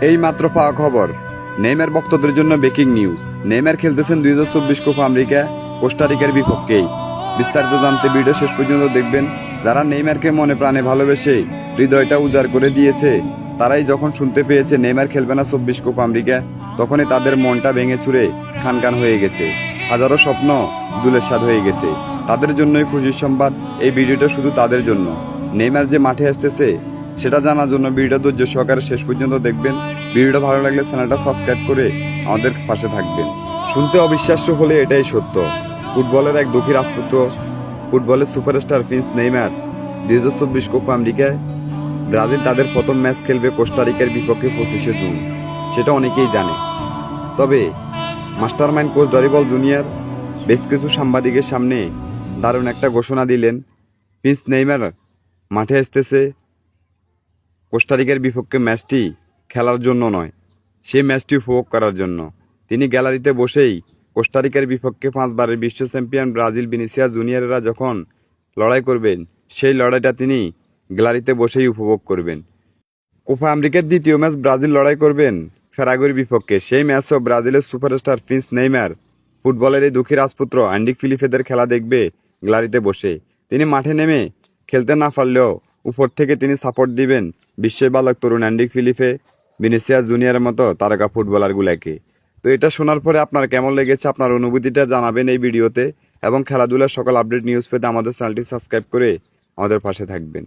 এই মাত্র পাওয়া খবর, নেইমার ভক্তদের জন্য ব্রেকিং নিউজ। নেইমার খেলতেছেন 2024 কোপা আমেরিকা কোস্টারিকার বিপক্ষেই। বিস্তারিত জানতে ভিডিও শেষ পর্যন্ত দেখবেন। যারা নেইমারকে মনে প্রাণে ভালোবেসে হৃদয়টা উজাড় করে দিয়েছে, তারাই যখন শুনতে পেয়েছে নেইমার খেলবে না 24 কোপা আমেরিকা, তখনই তাদের মনটা ভেঙে ছুঁড়ে খান খান হয়ে গেছে। হাজারো স্বপ্ন ধূলিসাৎ হয়ে গেছে। তাদের জন্যই খুশির সংবাদ। এই ভিডিওটা শুধু তাদের জন্য। নেইমার যে মাঠে আসতেছে সেটা জানার জন্য ভিডিওটা ধৈর্য সহকারে শেষ পর্যন্ত দেখবেন। ভিডিওটা ভালো লাগলে চ্যানেলটা সাবস্ক্রাইব করে আমাদের পাশে থাকবেন। শুনতে অবিশ্বাস্য হলে এটাই সত্য। ফুটবলের এক দুঃখী রাজপুত্র, ফুটবলের সুপারস্টার প্রিন্স নেইমার 2024 কোপা আমেরিকায় ব্রাজিল তাদের প্রথম ম্যাচ খেলবে কোস্টারিকার বিপক্ষে 25শে জুন। সেটা অনেকেই জানে। তবে মাস্টারমাইন্ড কোচ দরিবল জুনিয়র বেশ কিছু সাংবাদিকের সামনে দারুণ একটা ঘোষণা দিলেন। প্রিন্স নেইমার মাঠে আসতেছে কোস্টারিকার বিপক্ষে ম্যাচটি খেলার জন্য নয়, সেই ম্যাচটি উপভোগ করার জন্য। তিনি গ্যালারিতে বসেই কোস্টারিকার বিপক্ষে 5 বারের বিশ্ব চ্যাম্পিয়ন ব্রাজিল ভিনিসিয়াস জুনিয়ররা যখন লড়াই করবেন, সেই লড়াইটা তিনি গ্যালারিতে বসেই উপভোগ করবেন। কোপা আমেরিকার দ্বিতীয় ম্যাচ ব্রাজিল লড়াই করবেন ফেরাগুয়ের বিপক্ষে। সেই ম্যাচও ব্রাজিলের সুপারস্টার প্রিন্স নেইমার ফুটবলের এই দুঃখী রাজপুত্র আন্ডিক ফিলিপেদের খেলা দেখবে গ্যালারিতে বসে। তিনি মাঠে নেমে খেলতে না পারলেও উপর থেকে তিনি সাপোর্ট দিবেন বিশ্বের বালক তরুণ অ্যান্ডিক ফিলিপে, ভিনিসিয়াস জুনিয়রের মতো তারকা ফুটবলারগুলোকে। তো এটা শোনার পরে আপনার কেমন লেগেছে, আপনার অনুভূতিটা জানাবেন এই ভিডিওতে। এবং খেলাধুলার সকল আপডেট নিউজ পেতে আমাদের চ্যানেলটি সাবস্ক্রাইব করে আমাদের পাশে থাকবেন।